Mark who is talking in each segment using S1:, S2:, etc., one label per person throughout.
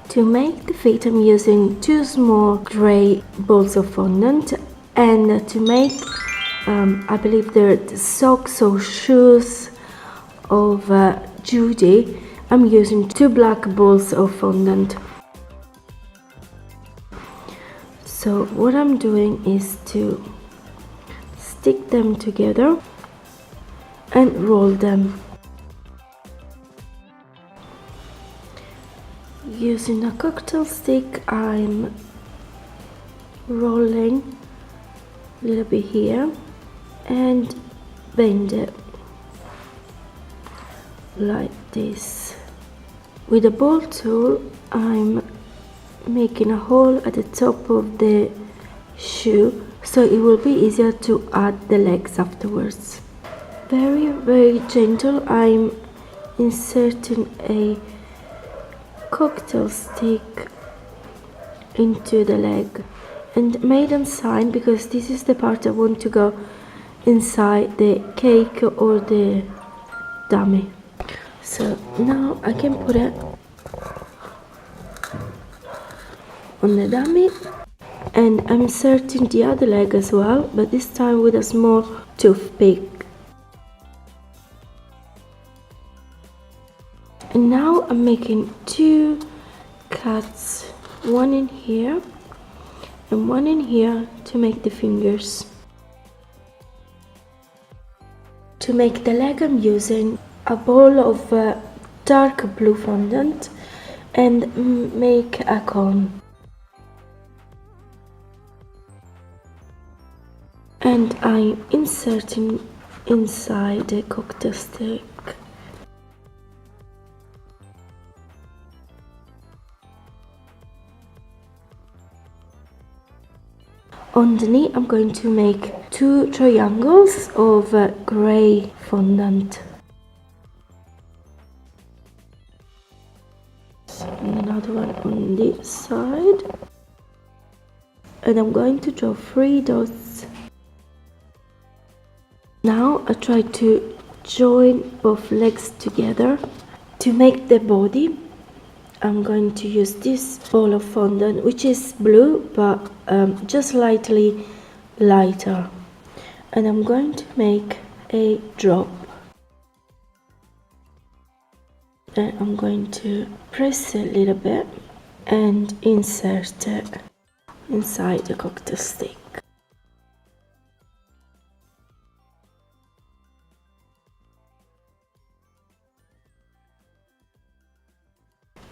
S1: To make the feet, I'm using 2 small grey balls of fondant, and to make, I believe they're the socks or shoes of Judy, I'm using 2 black balls of fondant. So what I'm doing is to stick them together and roll them. Using a cocktail stick, I'm rolling a little bit here and bend it like this. With a ball tool, I'm making a hole at the top of the shoe so it will be easier to add the legs afterwards. Very gentle, I'm inserting a cocktail stick into the leg and maiden sign, because this is the part I want to go inside the cake or the dummy. So now I can put it on the dummy, and I'm inserting the other leg as well, but this time with a small toothpick. And now I'm making 2 cuts, one in here and one in here to make the fingers. To make the leg, I'm using a ball of dark blue fondant and make a cone. And I'm inserting inside the cocktail stick. On the knee, I'm going to make 2 triangles of grey fondant. And another one on this side. And I'm going to draw 3 dots. Now I try to join both legs together. To make the body, I'm going to use this ball of fondant, which is blue but just slightly lighter, and I'm going to make a drop, and I'm going to press it a little bit and insert it inside the cocktail stick.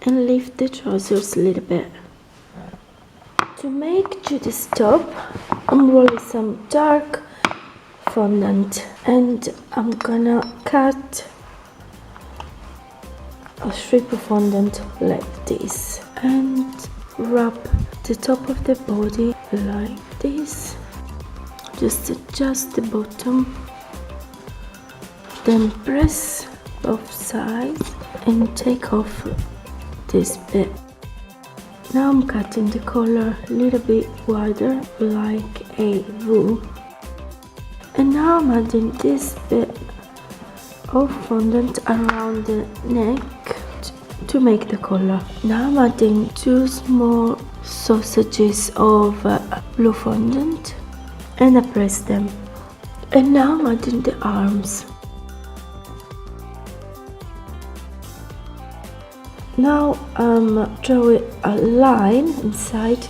S1: And lift the trousers a little bit. To make Judy's top, I'm rolling some dark fondant and I'm gonna cut a strip of fondant like this and wrap the top of the body like this. Just adjust the bottom, then press both sides and take off this bit. Now I'm cutting the collar a little bit wider like a V, and now I'm adding this bit of fondant around the neck to make the collar. Now I'm adding 2 small sausages of blue fondant and I press them, and now I'm adding the arms. Now I'm drawing a line inside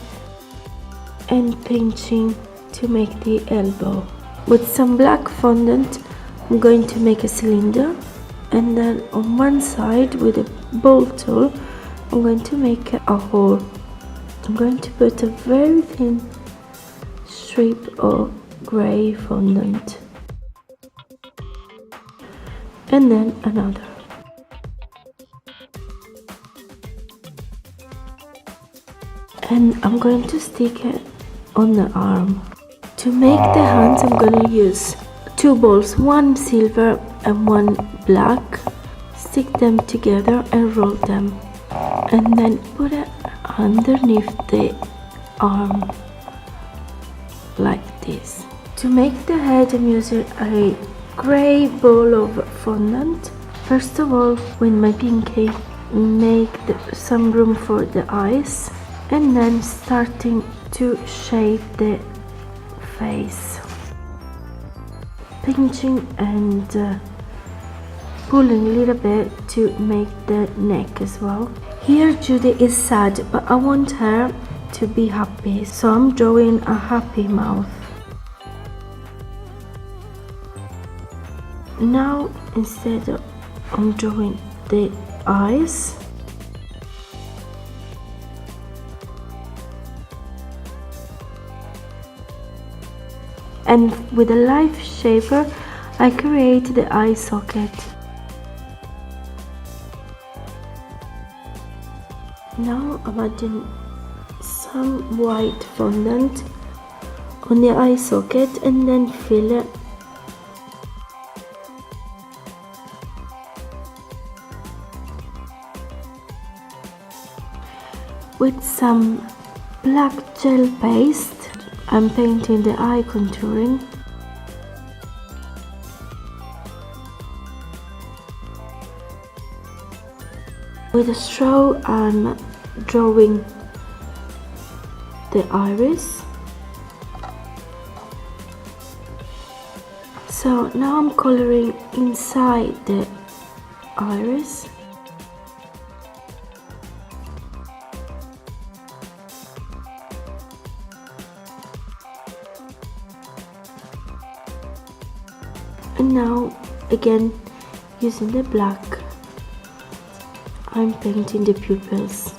S1: and pinching to make the elbow. With some black fondant, I'm going to make a cylinder, and then on one side with a ball tool, I'm going to make a hole. I'm going to put a very thin strip of grey fondant, and then another. And I'm going to stick it on the arm. To make the hands, I'm going to use 2 balls, one silver and one black. Stick them together and roll them, and then put it underneath the arm like this. To make the head, I'm using a grey ball of fondant. First of all, with my pinky, make some room for the eyes, and then starting to shape the face, pinching and pulling a little bit to make the neck as well. Here Judy is sad, but I want her to be happy, so I'm drawing a happy mouth. Now instead of I'm drawing the eyes, and with a life shaper I create the eye socket. Now I'm adding some white fondant on the eye socket and then fill it. With some black gel paste, I'm painting the eye contouring. With a straw, I'm drawing the iris. So now I'm coloring inside the iris. And now again using the black, I'm painting the pupils.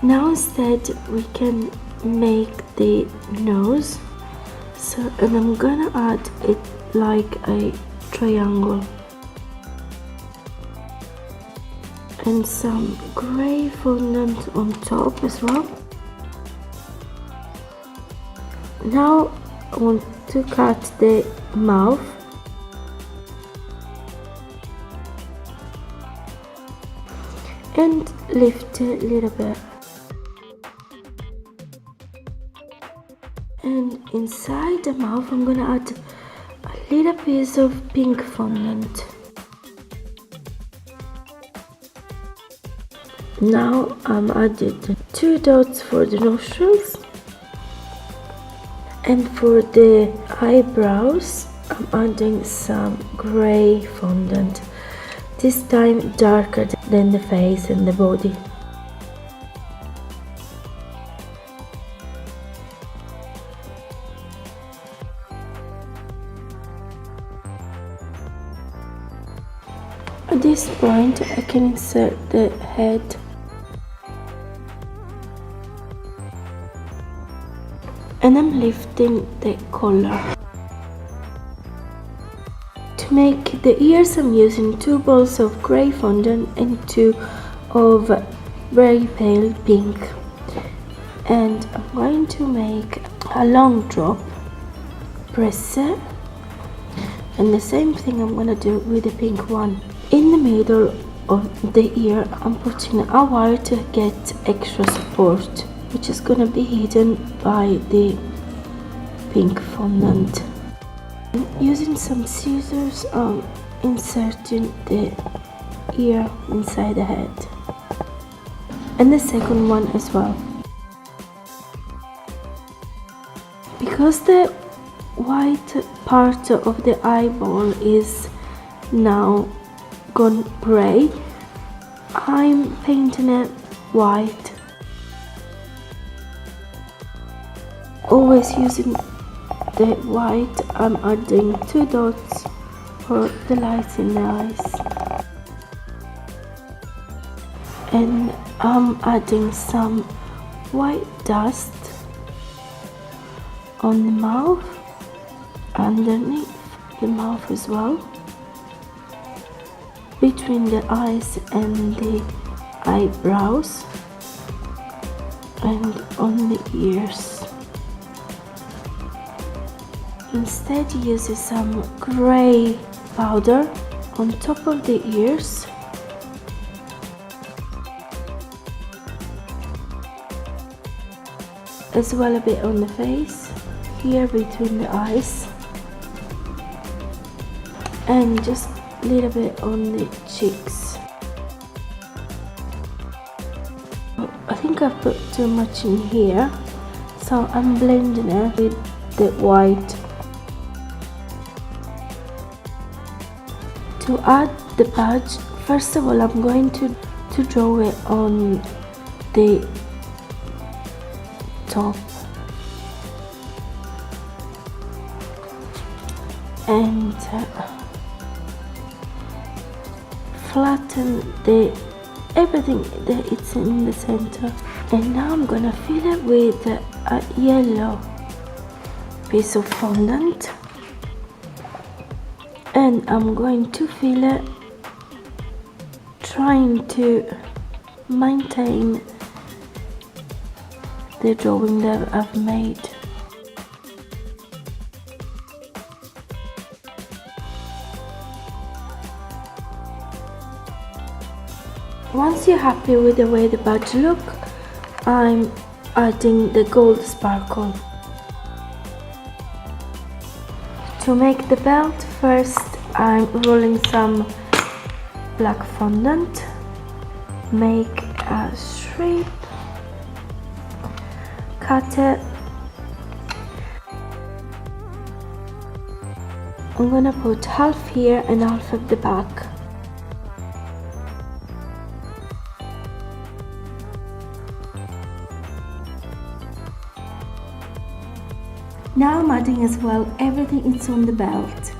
S1: Now instead we can make the nose, so and I'm gonna add it like a triangle and some grey fondant on top as well. Now I want to cut the mouth. And lift it a little bit. And inside the mouth I'm gonna add a little piece of pink fondant. Now I'm adding 2 dots for the nostrils, and for the eyebrows I'm adding some grey fondant, this time darker than the face and the body. At this point I can insert the head and I'm lifting the collar. To make the ears I'm using 2 balls of grey fondant and 2 of very pale pink, and I'm going to make a long drop, press it, and the same thing I'm going to do with the pink one. In the middle of the ear I'm putting a wire to get extra support, which is going to be hidden by the pink fondant. Using some scissors I'm inserting the ear inside the head, and the second one as well. Because the white part of the eyeball is now gone grey, I'm painting it white, always using the white. I'm adding 2 dots for the lights in the eyes, and I'm adding some white dust on the mouth, underneath the mouth as well, between the eyes and the eyebrows, and on the ears. instead use some gray powder on top of the ears. As well a bit on the face, here between the eyes, and just a little bit on the cheeks. I think I've put too much in here, so I'm blending it with the white. To add the badge, first of all I'm going to draw it on the top and flatten everything that it's in the center. And now I'm gonna fill it with a yellow piece of fondant, and I'm going to fill it, trying to maintain the drawing that I've made. Once you're happy with the way the badge look, I'm adding the gold sparkle. To make the belt, first I'm rolling some black fondant, make a shape, cut it. I'm gonna put half here and half at the back. Now I'm adding as well everything that's on the belt.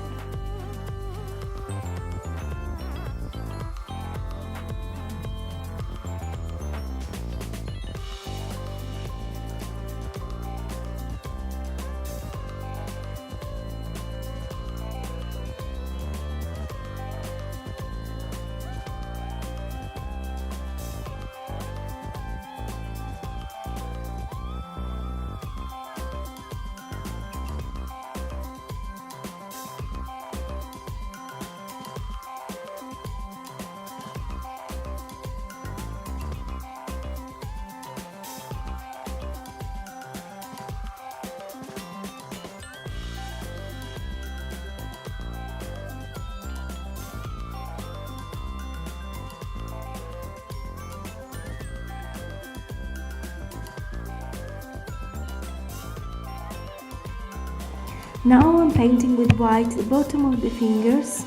S1: Now I'm painting with white the bottom of the fingers.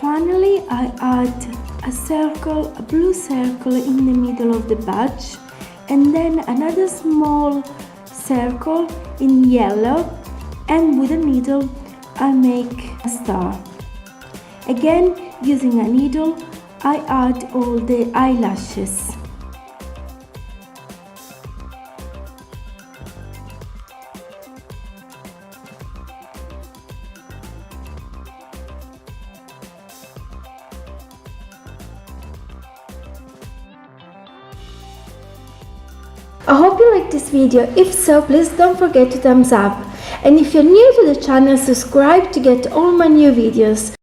S1: Finally, I add a circle, a blue circle in the middle of the badge, and then another small circle in yellow, and with a needle I make a star. Again, using a needle, I add all the eyelashes. I hope you liked this video. If so, please don't forget to thumbs up. And if you're new to the channel, subscribe to get all my new videos.